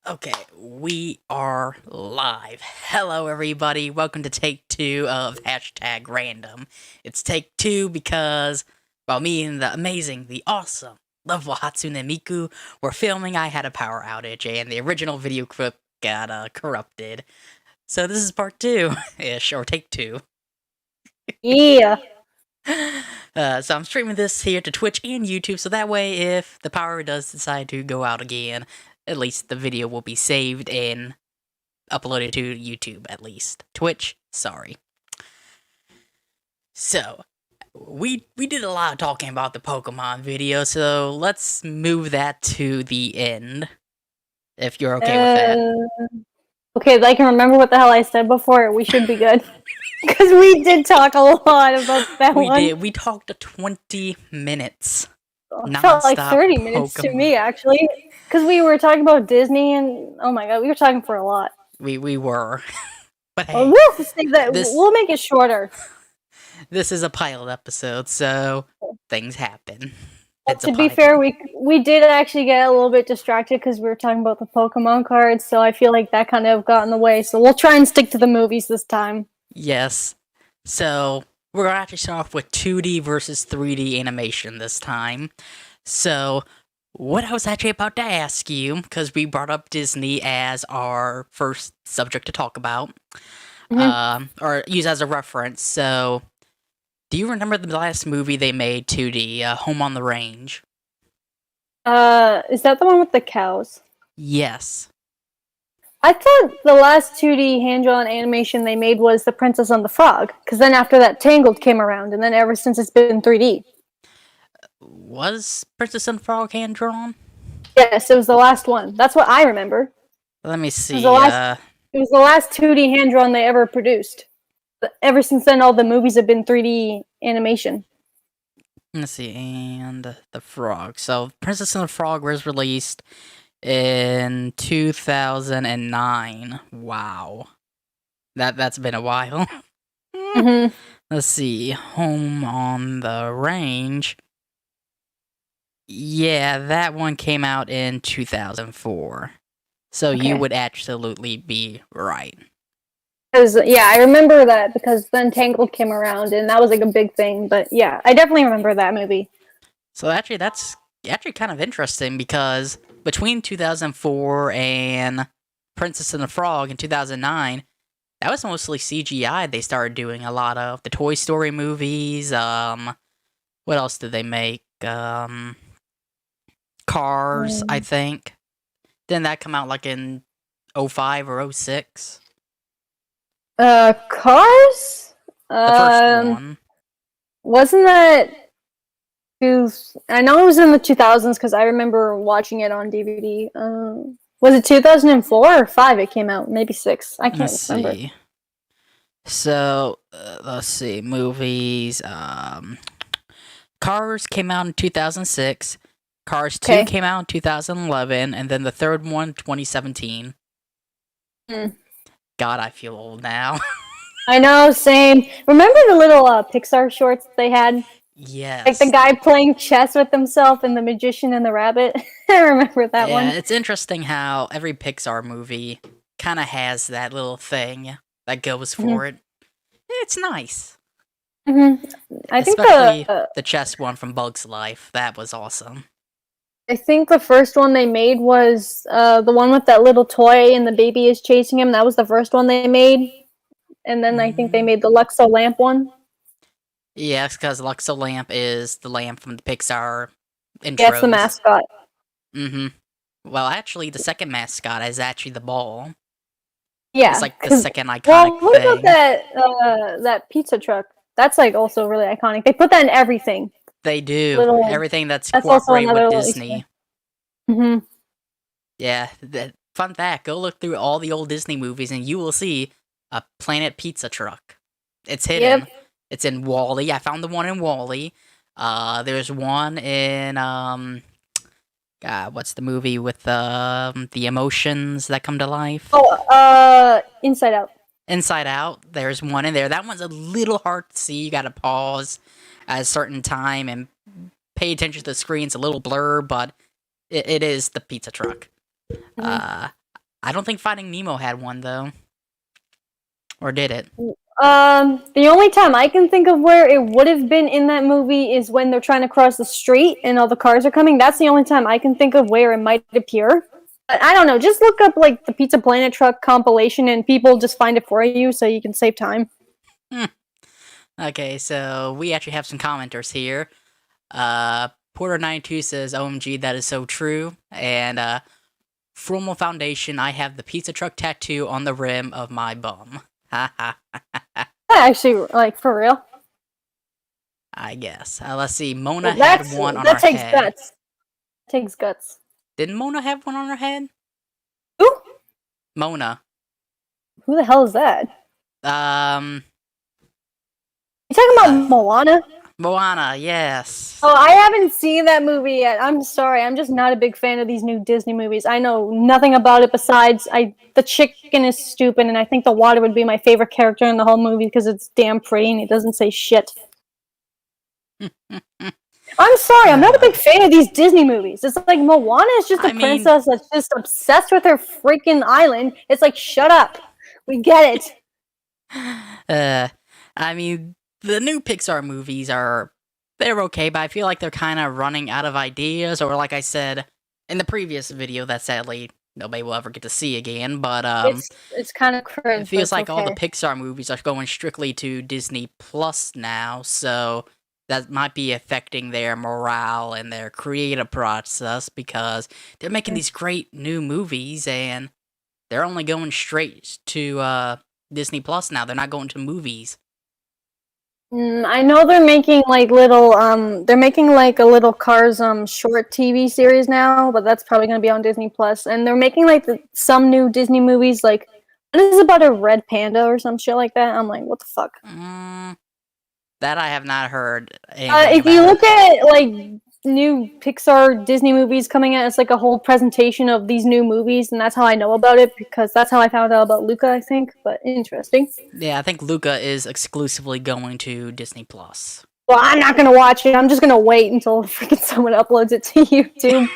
Okay, we are live. Hello, everybody. Welcome to take two of hashtag random. It's take two because, while me and the amazing, the awesome, lovable Hatsune Miku were filming, I had a power outage and the original video clip got corrupted. So this is part two ish, or take two. Yeah. So I'm streaming this here to Twitch and YouTube, so that way if the power does decide to go out again, at least the video will be saved and uploaded to YouTube at least. Twitch, sorry. So, we did a lot of talking about the Pokemon video, so let's move that to the end. If you're okay with that. Okay, I can remember what the hell I said before. We should be good. Because we did talk a lot about that We one. did. We talked 20 minutes. It felt like Non-stop 30 minutes to me, actually. Because we were talking about Disney and, oh my god, we were talking for a lot. We were. But hey, we'll save that. We'll make it shorter. This is a pilot episode, so things happen. To be fair, we did actually get a little bit distracted because we were talking about the Pokemon cards, so I feel like that kind of got in the way. So we'll try and stick to the movies this time. Yes. So we're going to actually start off with 2D versus 3D animation this time. So what I was actually about to ask you, because we brought up Disney as our first subject to talk about, or use as a reference. So do you remember the last movie they made 2D, Home on the Range? Is that the one with the cows? Yes. I thought the last 2D hand-drawn animation they made was The Princess and the Frog, because then after that Tangled came around, and then ever since it's been 3D. Was Princess and the Frog hand-drawn? Yes, it was the last one. That's what I remember. Let me see. It was the last 2D hand-drawn they ever produced. Ever since then, all the movies have been 3D animation. Let's see, and the Frog. So, Princess and the Frog was released in 2009. Wow. That's been a while. Let's see, Home on the Range. Yeah, that one came out in 2004. So you would absolutely be right. Yeah, I remember that because then Tangled came around and that was like a big thing. But yeah, I definitely remember that movie. So actually, that's actually kind of interesting because between 2004 and Princess and the Frog in 2009, that was mostly CGI. They started doing a lot of the Toy Story movies. What else did they make? Cars, I think. Didn't that come out like in 05 or 06? Cars? The first one. Wasn't that... I know it was in the 2000s because I remember watching it on DVD. Was it 2004 or 5 it came out? Maybe 6. I can't remember. See. So, let's see. Movies. Cars came out in 2006. Cars 2 came out in 2011. And then the third one, 2017. God, I feel old now. I know, same. Remember the little Pixar shorts they had? Yes. Like the guy playing chess with himself and the magician and the rabbit. I remember that one. Yeah, it's interesting how every Pixar movie kind of has that little thing that goes for it. It's nice. I think Especially the chess one from Bug's Life. That was awesome. I think the first one they made was the one with that little toy and the baby is chasing him. That was the first one they made. And then I think they made the Luxo lamp one. Yes, because Luxo lamp is the lamp from the Pixar intros. Yeah, it's the mascot. Well, actually, the second mascot is actually the ball. Yeah. It's like the second iconic what thing. What about that pizza truck? That's like also really iconic. They put that in everything. They do. Everything that's cooperated with Disney. Yeah. Fun fact, go look through all the old Disney movies and you will see a Planet Pizza truck. It's hidden. Yep. It's in WALL-E. I found the one in WALL-E. There's one in, God, what's the movie with the emotions that come to life? Oh, Inside Out. Inside Out. There's one in there. That one's a little hard to see. You gotta pause at a certain time and pay attention to the screen. It's a little blur, but it is the pizza truck. I don't think Finding Nemo had one though, or did it? The only time I can think of where it would have been in that movie is when they're trying to cross the street and all the cars are coming. That's the only time I can think of where it might appear. But I don't know. Just look up like the Pizza Planet truck compilation, and people just find it for you, so you can save time. Okay, so we actually have some commenters here. Porter92 says, "OMG, that is so true." And Formal Foundation, "I have the pizza truck tattoo on the rim of my bum." Ha ha. Actually, like for real. I guess. Let's see. Mona Well, had one on that her takes head. guts. Takes guts. Didn't Mona have one on her head? Who? Mona. Who the hell is that? You talking about Moana? Moana, yes. Oh, I haven't seen that movie yet. I'm sorry. I'm just not a big fan of these new Disney movies. I know nothing about it besides the chicken is stupid, and I think the water would be my favorite character in the whole movie because it's damn pretty and it doesn't say shit. I'm sorry. I'm not a big fan of these Disney movies. It's like Moana is just a princess that's just obsessed with her freaking island. It's like, shut up. We get it. I mean, the new Pixar movies they're okay, but I feel like they're kind of running out of ideas, or like I said in the previous video that sadly nobody will ever get to see again, but it's kind of cringe. It feels like all the Pixar movies are going strictly to Disney Plus now, so that might be affecting their morale and their creative process because they're making these great new movies and they're only going straight to Disney Plus now. They're not going to movies. I know they're making like they're making like a little Cars short TV series now, but that's probably gonna be on Disney Plus. And they're making like some new Disney movies, like what is about a red panda or some shit like that. I'm like, what the fuck? That I have not heard. If you look at like new Pixar Disney movies coming out, it's like a whole presentation of these new movies, and that's how I know about it because that's how I found out about Luca, I think. But interesting. Yeah, I think Luca is exclusively going to Disney Plus. Well, I'm not gonna watch it. I'm just gonna wait until freaking someone uploads it to YouTube.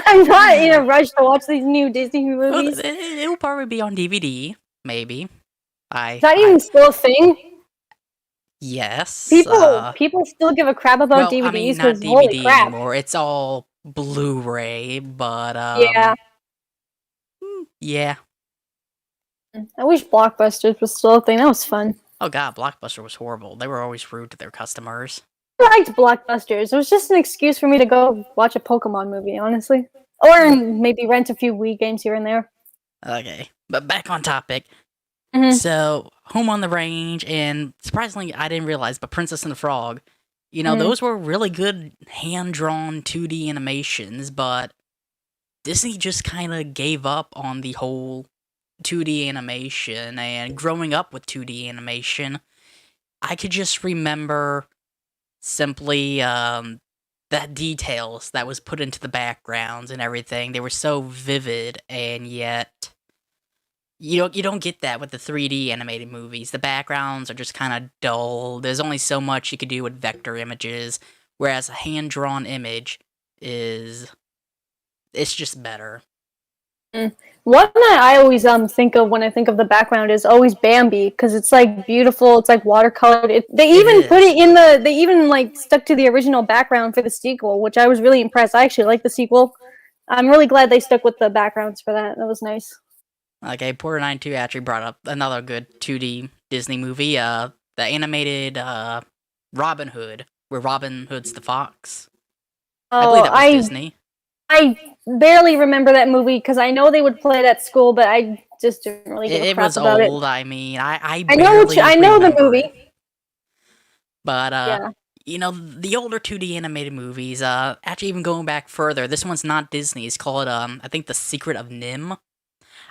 I'm not in a rush to watch these new Disney movies. Well, it'll probably be on DVD, maybe. Is that even still a thing? Yes. People still give a crap about DVDs. I mean, not DVD anymore. It's all Blu-ray, but yeah. I wish Blockbusters was still a thing. That was fun. Oh god, Blockbuster was horrible. They were always rude to their customers. I liked Blockbusters. It was just an excuse for me to go watch a Pokemon movie, honestly. Or maybe rent a few Wii games here and there. Okay, but back on topic. Mm-hmm. So, Home on the Range, and surprisingly, I didn't realize, but Princess and the Frog, you know, those were really good hand-drawn 2D animations, but Disney just kind of gave up on the whole 2D animation, and growing up with 2D animation, I could just remember simply the details that was put into the backgrounds and everything. They were so vivid, and yet you don't get that with the 3D animated movies. The backgrounds are just kind of dull. There's only so much you could do with vector images, whereas a hand-drawn image it's just better. One that I always think of when I think of the background is always Bambi, because it's like beautiful. It's like watercolored. They even put it in they even like stuck to the original background for the sequel, which I was really impressed. I actually like the sequel. I'm really glad they stuck with the backgrounds for that. That was nice. Okay, Porter92 actually brought up another good 2D Disney movie, the animated Robin Hood, where Robin Hood's the fox. I believe that was Disney. I barely remember that movie because I know they would play it at school, but I just didn't really give a crap about it. It was old. I mean, I know the movie, but yeah. You know, the older 2D animated movies. Actually, even going back further, this one's not Disney. It's called I think The Secret of NIMH.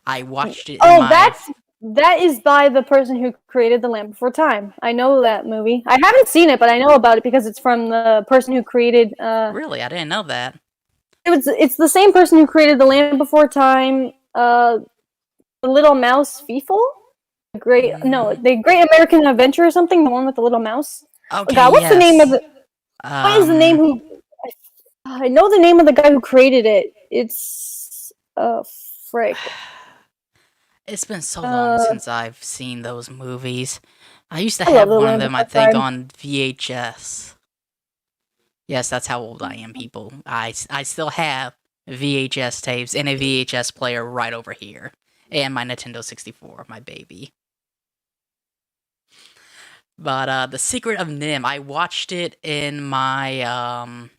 I watched it. That is by the person who created The Land Before Time. I know that movie. I haven't seen it, but I know about it because it's from the person who created. Really, I didn't know that. It's the same person who created The Land Before Time. The Little Mouse Feeful? The Great American Adventure or something. The one with the little mouse. Okay. God, what's the name of the? What is the name? Who? I know the name of the guy who created it. It's frick. It's been so long Uh, since I've seen those movies. I used to I love have the one of Land them, I Before think, Time. on VHS. Yes, that's how old I am, people. I still have VHS tapes and a VHS player right over here. And my Nintendo 64, my baby. But The Secret of Nim, I watched it in my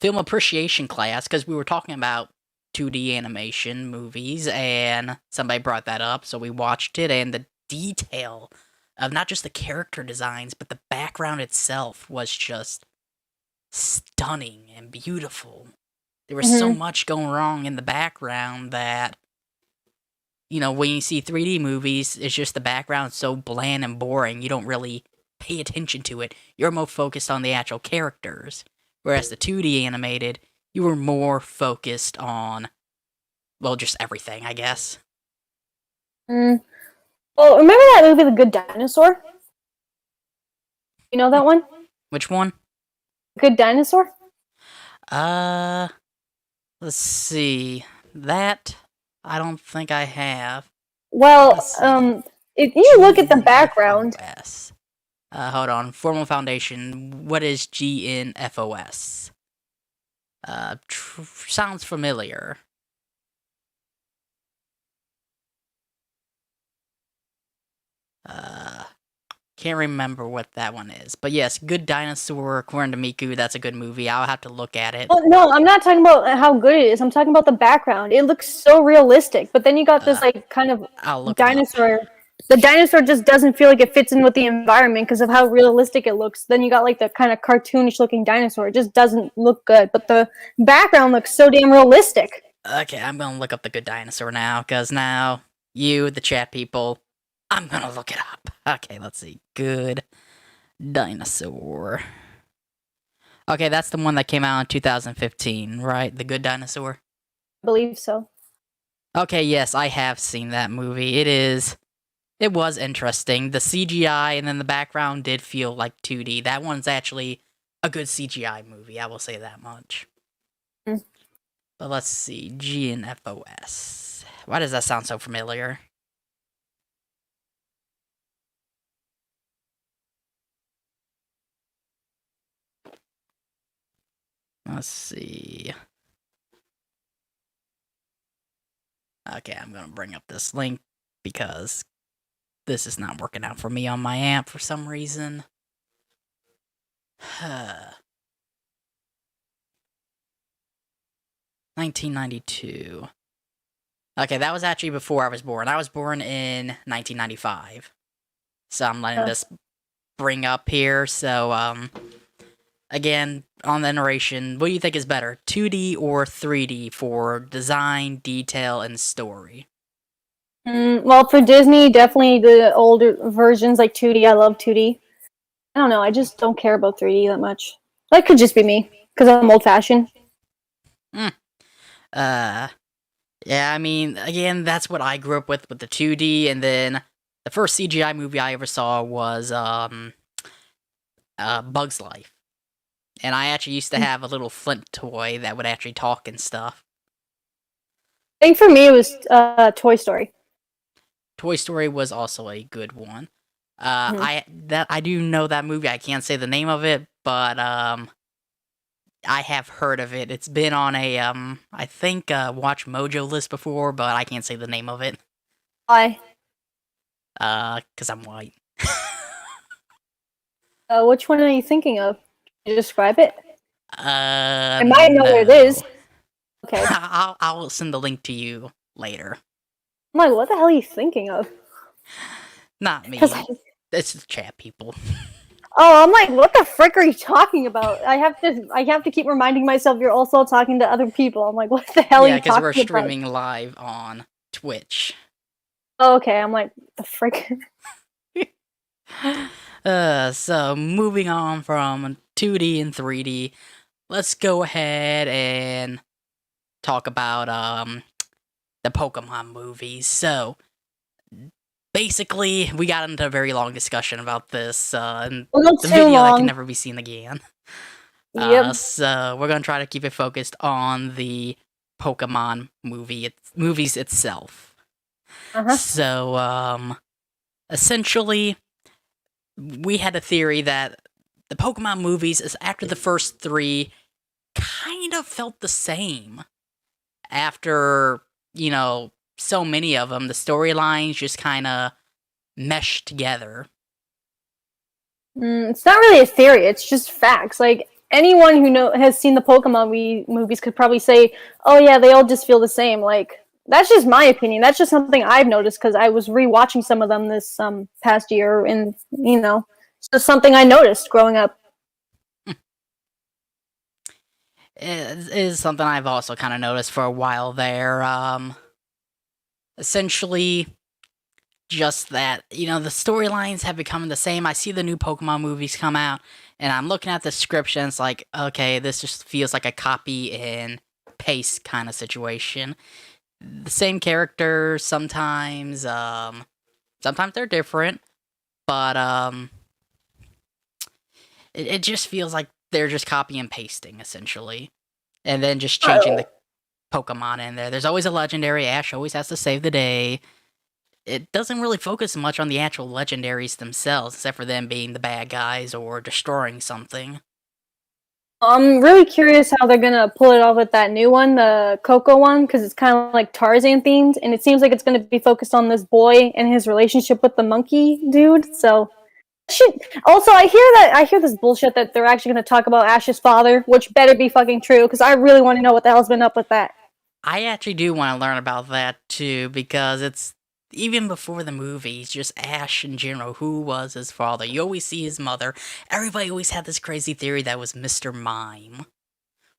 film appreciation class because we were talking about 2D animation movies and somebody brought that up, so we watched it, and the detail of not just the character designs but the background itself was just stunning and beautiful. There was so Hmm. much going wrong in the background that, when you see 3D movies, it's just the background so bland and boring, you don't really pay attention to it. You're more focused on the actual characters. Whereas the 2D animated, you were more focused on, well, just everything, I guess. Mm. Well, remember that movie, The Good Dinosaur? You know that one? Which one? Good Dinosaur? Uh, let's see. That, I don't think I have. Let's Well, see. if you look at the background, GNFOS. Hold on. Formal Foundation. What is GNFOS? Sounds familiar. Uh, can't remember what that one is. But yes, Good Dinosaur, according to Miku, that's a good movie. I'll have to look at it. well, no, I'm not talking about how good it is. I'm talking about the background. It looks so realistic, but then you got this Uh, like kind of I'll look it up. dinosaur. The dinosaur just doesn't feel like it fits in with the environment because of how realistic it looks. Then you got like the kind of cartoonish looking dinosaur. It just doesn't look good, but the background looks so damn realistic. Okay, I'm gonna look up the Good Dinosaur now, because now, you, the chat people, I'm gonna look it up. Okay, let's see. Good Dinosaur. Okay, that's the one that came out in 2015, right? The Good Dinosaur? I believe so. Okay, yes, I have seen that movie. It was interesting. The CGI and then the background did feel like 2D. That one's actually a good CGI movie, I will say that much. Mm. But let's see, GNFOS. Why does that sound so familiar? Let's see. Okay, I'm gonna bring up this link because this is not working out for me on my amp for some reason. 1992. Okay, that was actually before I was born. I was born in 1995. So I'm letting this bring up here. So, again, on the narration, what do you think is better, 2D or 3D for design, detail, and story? Well, for Disney, definitely the older versions like 2D. I love 2D. I don't know. I just don't care about 3D that much. That could just be me because I'm old fashioned. Hmm. Uh, yeah, I mean, again, that's what I grew up with the 2D, and then the first CGI movie I ever saw was Bug's Life. And I actually used to have a little Flint toy that would actually talk and stuff. I think for me it was Toy Story. Toy Story was also a good one. Mhm. I do know that movie. I can't say the name of it, but I have heard of it. It's been on a I think Watch Mojo list before, but I can't say the name of it. Why? Cause I'm white. Which one are you thinking of? Can you describe it? I might know what it No. is. Okay. I'll send the link to you later. I'm like, what the hell are you thinking of? Not me. 'Cause It's the chat people. I'm like, what the frick are you talking about? I have to keep reminding myself you're also talking to other people. I'm like, what the hell are Yeah, you because we're talking about? streaming live on Twitch. Oh, okay, I'm like, the frick. So moving on from 2D and 3D, let's go ahead and talk about the Pokemon movies. So basically, we got into a very long discussion about this, and A little the too video that can long. never be seen again. Yep. So we're gonna try to keep it focused on the Pokemon movies itself. Uh-huh. So, essentially, we had a theory that the Pokemon movies, is after the first three, kind of felt the same. After, so many of them, the storylines just kind of meshed together. It's not really a theory. It's just facts. Like anyone who has seen the Pokemon movies could probably say, "Oh yeah, they all just feel the same." Like that's just my opinion. That's just something I've noticed because I was rewatching some of them this past year, and it's just something I noticed growing up. It is something I've also kind of noticed for a while there. Essentially, just that, the storylines have become the same. I see the new Pokemon movies come out, and I'm looking at the description. It's like, okay, this just feels like a copy and paste kind of situation. The same characters sometimes. Sometimes they're different, but it just feels like they're just copy and pasting essentially, and then just changing the Pokemon in there. There's always a legendary. Ash always has to save the day. It doesn't really focus much on the actual legendaries themselves, except for them being the bad guys or destroying something. I'm really curious how they're gonna pull it off with that new one, the Coco one, because it's kind of like Tarzan themed, and it seems like it's gonna be focused on this boy and his relationship with the monkey dude. So, also I hear this bullshit that they're actually gonna talk about Ash's father, which better be fucking true, because I really want to know what the hell's been up with that. I actually do want to learn about that too, because it's even before the movies, just Ash in general. Who was his father? You always see his mother. Everybody always had this crazy theory that was Mr. Mime,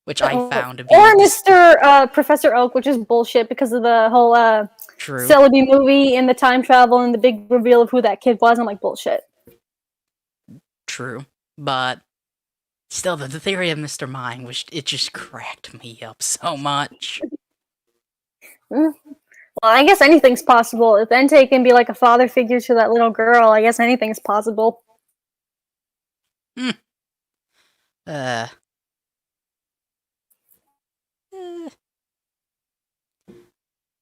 which I found to be or Mr. Professor Oak, which is bullshit because of the whole true. Celebi movie and the time travel and the big reveal of who that kid was. I'm like bullshit. True, but still, the theory of Mr. Mime it just cracked me up so much. Well, I guess anything's possible. If Entei can be like a father figure to that little girl, I guess anything's possible. Hmm.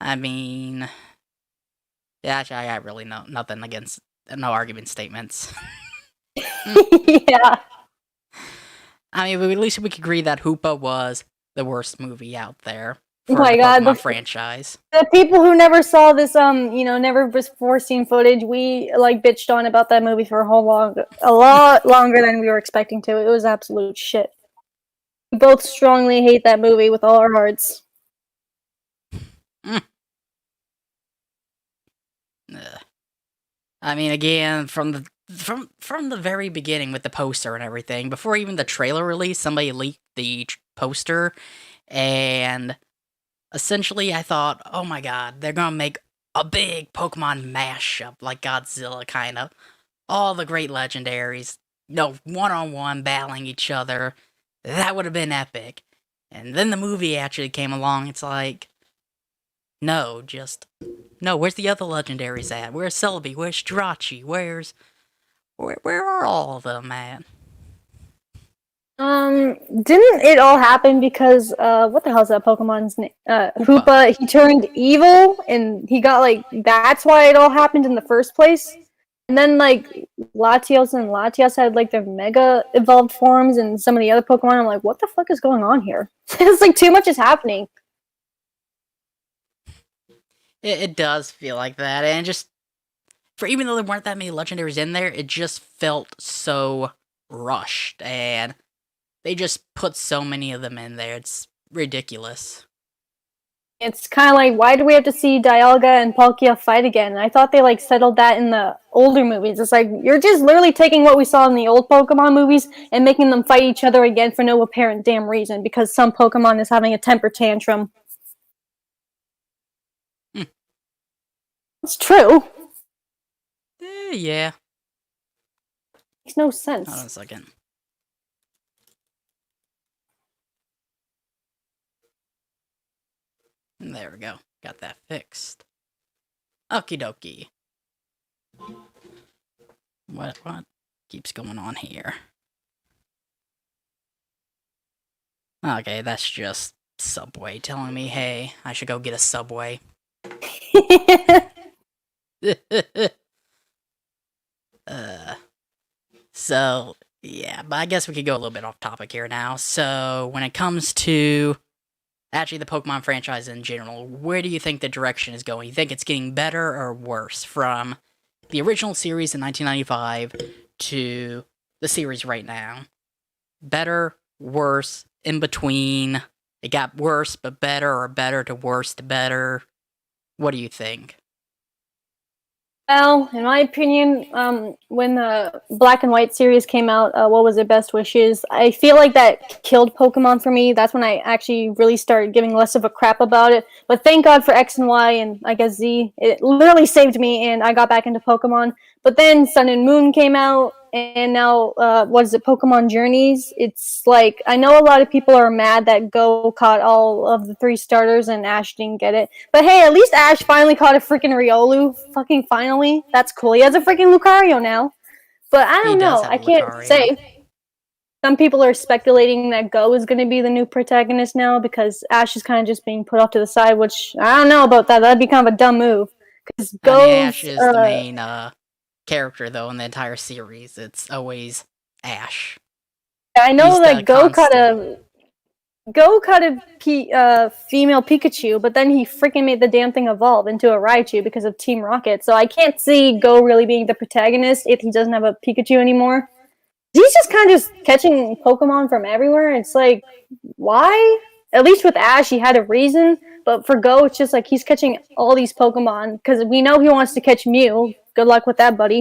I mean, yeah, actually, I got really nothing against, no argument statements. Yeah. I mean, at least we could agree that Hoopa was the worst movie out there Oh for my the god, Pokemon franchise. the people who never saw this, never before seen footage, we like bitched on about that movie for a lot longer than we were expecting to. It was absolute shit. We both strongly hate that movie with all our hearts. I mean, again, from the very beginning with the poster and everything, before even the trailer release, somebody leaked the poster, and essentially I thought, oh my god, they're gonna make a big Pokemon mashup, like Godzilla, kind of. All the great legendaries, one-on-one battling each other. That would have been epic. And then the movie actually came along, it's like, no, where's the other legendaries at? Where's Celebi? Where's Jirachi? Where are all of them at? Didn't it all happen because what the hell's that Pokemon's name? Hoopa. He turned evil, and he got that's why it all happened in the first place. And then Latios and Latias had their mega evolved forms, and some of the other Pokemon. I'm like, what the fuck is going on here? It's like too much is happening. It does feel like that, and just for even though there weren't that many legendaries in there, it just felt so rushed, and they just put so many of them in there. It's ridiculous. It's kind of like, why do we have to see Dialga and Palkia fight again? And I thought they settled that in the older movies. It's like you're just literally taking what we saw in the old Pokemon movies and making them fight each other again for no apparent damn reason because some Pokemon is having a temper tantrum. It's true. Yeah. Makes no sense. Hold on a second. There we go. Got that fixed. Okie dokie. What keeps going on here? Okay, that's just Subway telling me, hey, I should go get a Subway. uh, so yeah, but I guess we could go a little bit off topic here now. So when it comes to actually the Pokemon franchise in general, where do you think the direction is going? You think it's getting better or worse from the original series in 1995 to the series right now? Better, worse, in between? It got worse but better, or better to worse to better? What do you think? Well, in my opinion, when the Black and White series came out, what was it, Best Wishes? I feel like that killed Pokemon for me. That's when I actually really started giving less of a crap about it. But thank God for X and Y and I guess Z. It literally saved me, and I got back into Pokemon. But then Sun and Moon came out, and now, what is it, Pokemon Journeys? It's like, I know a lot of people are mad that Go caught all of the 3 starters and Ash didn't get it. But hey, at least Ash finally caught a freaking Riolu. Fucking finally. That's cool. He has a freaking Lucario now. But I He don't does know. have I can't Lucario. say. Some people are speculating that Go is going to be the new protagonist now because Ash is kind of just being put off to the side, which I don't know about that. That'd be kind of a dumb move. Because I mean, Go's, Ash is the main character, though, in the entire series. It's always Ash. I know he's that the Go constant. caught a female Pikachu, but then he freaking made the damn thing evolve into a Raichu because of Team Rocket. So I can't see Go really being the protagonist if he doesn't have a Pikachu anymore. He's just kind of just catching Pokemon from everywhere. It's like, why? At least with Ash, he had a reason. But for Go, it's just like he's catching all these Pokemon because we know he wants to catch Mew. Good luck with that, buddy.